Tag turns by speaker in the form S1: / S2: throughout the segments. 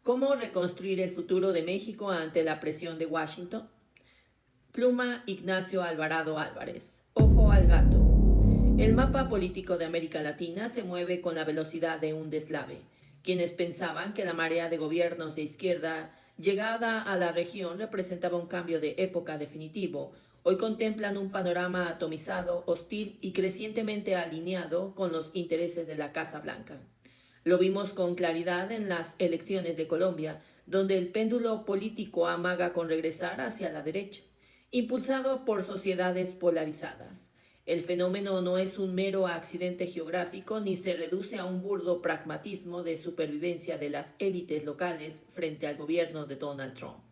S1: ¿Cómo reconstruir el futuro de México ante la presión de Washington? Pluma Ignacio Alvarado Álvarez. Ojo al gato. El mapa político de América Latina se mueve con la velocidad de un deslave. Quienes pensaban que la marea de gobiernos de izquierda llegada a la región representaba un cambio de época definitivo, hoy contemplan un panorama atomizado, hostil y crecientemente alineado con los intereses de la Casa Blanca. Lo vimos con claridad en las elecciones de Colombia, donde el péndulo político amaga con regresar hacia la derecha, impulsado por sociedades polarizadas. El fenómeno no es un mero accidente geográfico ni se reduce a un burdo pragmatismo de supervivencia de las élites locales frente al gobierno de Donald Trump.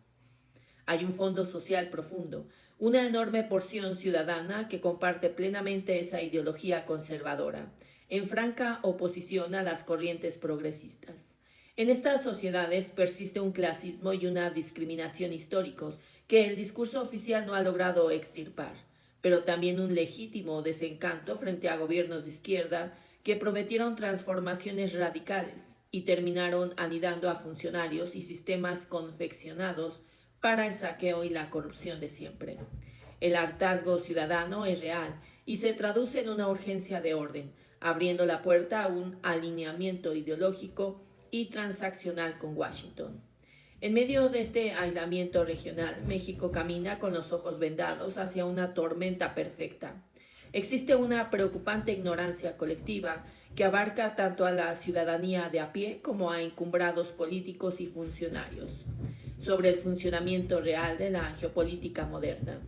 S1: Hay un fondo social profundo, una enorme porción ciudadana que comparte plenamente esa ideología conservadora, en franca oposición a las corrientes progresistas. En estas sociedades persiste un clasismo y una discriminación históricos que el discurso oficial no ha logrado extirpar, pero también un legítimo desencanto frente a gobiernos de izquierda que prometieron transformaciones radicales y terminaron anidando a funcionarios y sistemas confeccionados para el saqueo y la corrupción de siempre. El hartazgo ciudadano es real y se traduce en una urgencia de orden, abriendo la puerta a un alineamiento ideológico y transaccional con Washington. En medio de este aislamiento regional, México camina con los ojos vendados hacia una tormenta perfecta. Existe una preocupante ignorancia colectiva que abarca tanto a la ciudadanía de a pie como a encumbrados políticos y funcionarios sobre el funcionamiento real de la geopolítica moderna.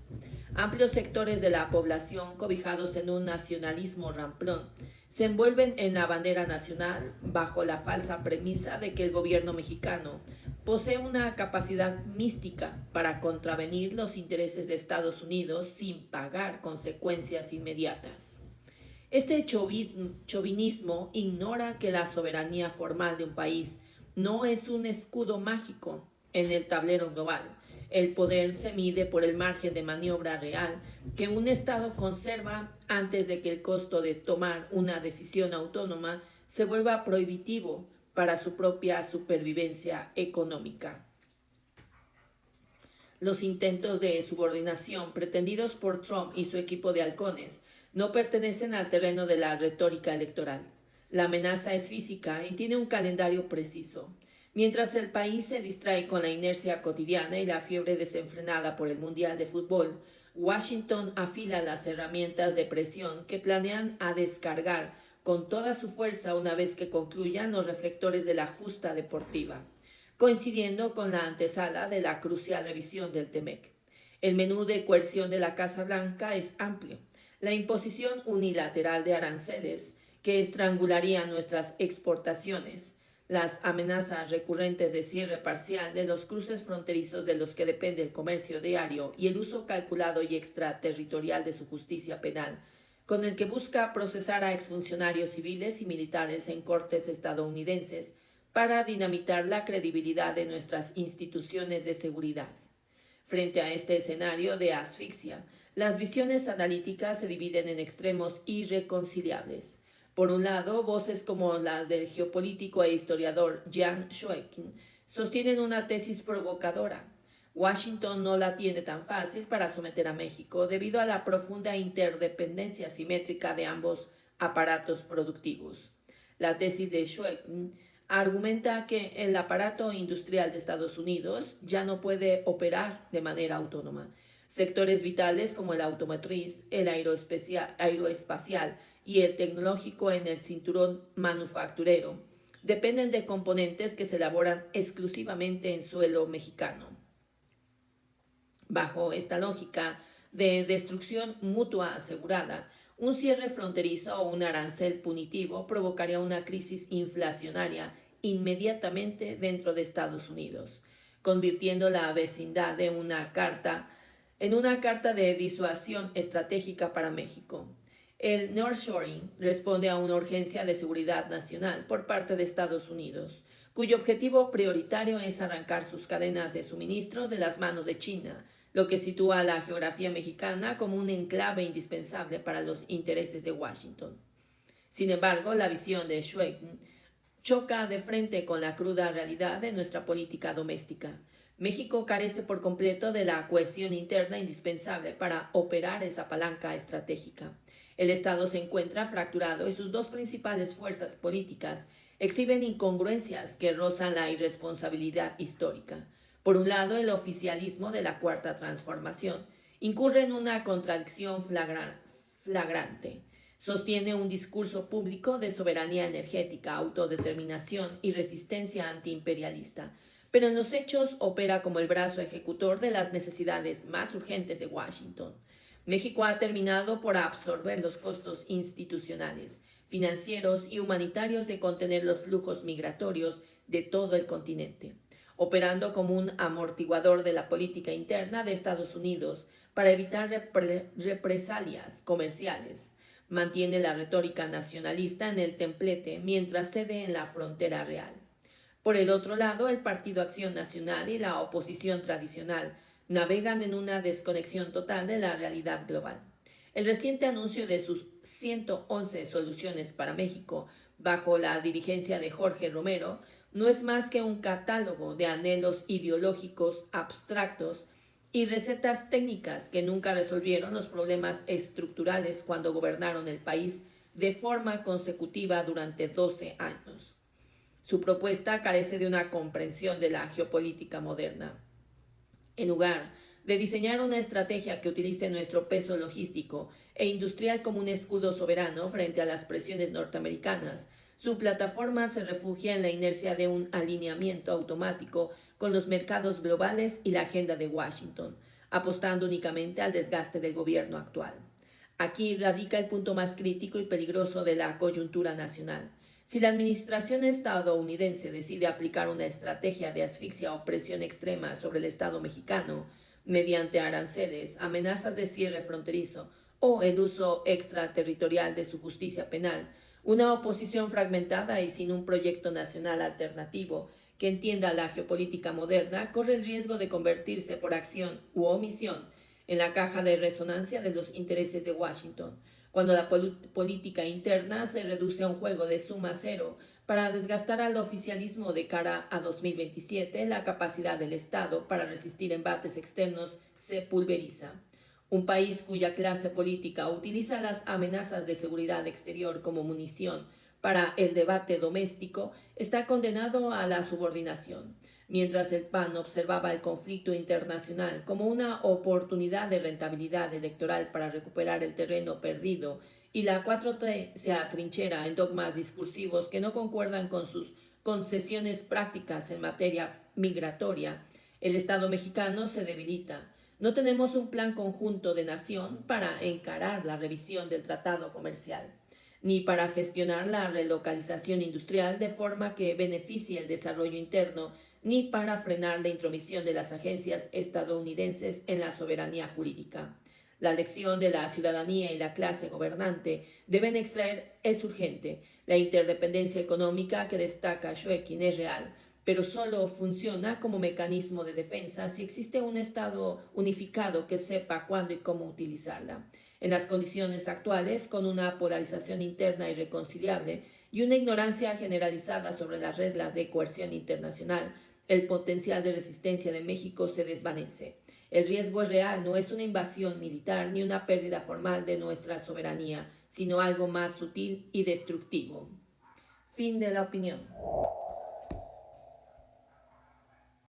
S1: Amplios sectores de la población, cobijados en un nacionalismo ramplón, se envuelven en la bandera nacional bajo la falsa premisa de que el gobierno mexicano posee una capacidad mística para contravenir los intereses de Estados Unidos sin pagar consecuencias inmediatas. Este chauvinismo ignora que la soberanía formal de un país no es un escudo mágico en el tablero global. El poder se mide por el margen de maniobra real que un Estado conserva antes de que el costo de tomar una decisión autónoma se vuelva prohibitivo para su propia supervivencia económica. Los intentos de subordinación pretendidos por Trump y su equipo de halcones no pertenecen al terreno de la retórica electoral. La amenaza es física y tiene un calendario preciso. Mientras el país se distrae con la inercia cotidiana y la fiebre desenfrenada por el Mundial de Fútbol, Washington afila las herramientas de presión que planean a descargar con toda su fuerza una vez que concluyan los reflectores de la justa deportiva, coincidiendo con la antesala de la crucial revisión del TEMEC. El menú de coerción de la Casa Blanca es amplio. La imposición unilateral de aranceles que estrangularían nuestras exportaciones, las amenazas recurrentes de cierre parcial de los cruces fronterizos de los que depende el comercio diario y el uso calculado y extraterritorial de su justicia penal, con el que busca procesar a exfuncionarios civiles y militares en cortes estadounidenses para dinamitar la credibilidad de nuestras instituciones de seguridad. Frente a este escenario de asfixia, las visiones analíticas se dividen en extremos irreconciliables. Por un lado, voces como la del geopolítico e historiador Jan Schwekin sostienen una tesis provocadora. Washington no la tiene tan fácil para someter a México debido a la profunda interdependencia simétrica de ambos aparatos productivos. La tesis de Schwekin argumenta que el aparato industrial de Estados Unidos ya no puede operar de manera autónoma. Sectores vitales como el automotriz, el aeroespacial y el tecnológico en el cinturón manufacturero dependen de componentes que se elaboran exclusivamente en suelo mexicano. Bajo esta lógica de destrucción mutua asegurada, un cierre fronterizo o un arancel punitivo provocaría una crisis inflacionaria inmediatamente dentro de Estados Unidos, convirtiendo la vecindad de en una carta de disuasión estratégica para México. El nearshoring responde a una urgencia de seguridad nacional por parte de Estados Unidos, cuyo objetivo prioritario es arrancar sus cadenas de suministros de las manos de China, lo que sitúa a la geografía mexicana como un enclave indispensable para los intereses de Washington. Sin embargo, la visión de choca de frente con la cruda realidad de nuestra política doméstica. México carece por completo de la cohesión interna indispensable para operar esa palanca estratégica. El Estado se encuentra fracturado y sus dos principales fuerzas políticas exhiben incongruencias que rozan la irresponsabilidad histórica. Por un lado, el oficialismo de la Cuarta Transformación incurre en una contradicción flagrante. Sostiene un discurso público de soberanía energética, autodeterminación y resistencia antiimperialista, pero en los hechos opera como el brazo ejecutor de las necesidades más urgentes de Washington. México ha terminado por absorber los costos institucionales, financieros y humanitarios de contener los flujos migratorios de todo el continente, operando como un amortiguador de la política interna de Estados Unidos para evitar represalias comerciales. Mantiene la retórica nacionalista en el templete mientras cede en la frontera real. Por el otro lado, el Partido Acción Nacional y la oposición tradicional navegan en una desconexión total de la realidad global. El reciente anuncio de sus 111 soluciones para México, bajo la dirigencia de Jorge Romero, no es más que un catálogo de anhelos ideológicos abstractos y recetas técnicas que nunca resolvieron los problemas estructurales cuando gobernaron el país de forma consecutiva durante 12 años. Su propuesta carece de una comprensión de la geopolítica moderna. En lugar de diseñar una estrategia que utilice nuestro peso logístico e industrial como un escudo soberano frente a las presiones norteamericanas, su plataforma se refugia en la inercia de un alineamiento automático con los mercados globales y la agenda de Washington, apostando únicamente al desgaste del gobierno actual. Aquí radica el punto más crítico y peligroso de la coyuntura nacional. Si la administración estadounidense decide aplicar una estrategia de asfixia o presión extrema sobre el Estado mexicano, mediante aranceles, amenazas de cierre fronterizo o el uso extraterritorial de su justicia penal, una oposición fragmentada y sin un proyecto nacional alternativo que entienda la geopolítica moderna corre el riesgo de convertirse por acción u omisión en la caja de resonancia de los intereses de Washington, cuando la política interna se reduce a un juego de suma cero para desgastar al oficialismo de cara a 2027, la capacidad del Estado para resistir embates externos se pulveriza. Un país cuya clase política utiliza las amenazas de seguridad exterior como munición para el debate doméstico está condenado a la subordinación. Mientras el PAN observaba el conflicto internacional como una oportunidad de rentabilidad electoral para recuperar el terreno perdido y la 4T se atrinchera en dogmas discursivos que no concuerdan con sus concesiones prácticas en materia migratoria, el Estado mexicano se debilita. No tenemos un plan conjunto de nación para encarar la revisión del tratado comercial, ni para gestionar la relocalización industrial de forma que beneficie el desarrollo interno, ni para frenar la intromisión de las agencias estadounidenses en la soberanía jurídica. La lección de la ciudadanía y la clase gobernante deben extraer es urgente. La interdependencia económica que destaca Schwekine es real, pero solo funciona como mecanismo de defensa si existe un Estado unificado que sepa cuándo y cómo utilizarla. En las condiciones actuales, con una polarización interna irreconciliable y una ignorancia generalizada sobre las reglas de coerción internacional, el potencial de resistencia de México se desvanece. El riesgo es real, no es una invasión militar ni una pérdida formal de nuestra soberanía, sino algo más sutil y destructivo. Fin de la opinión.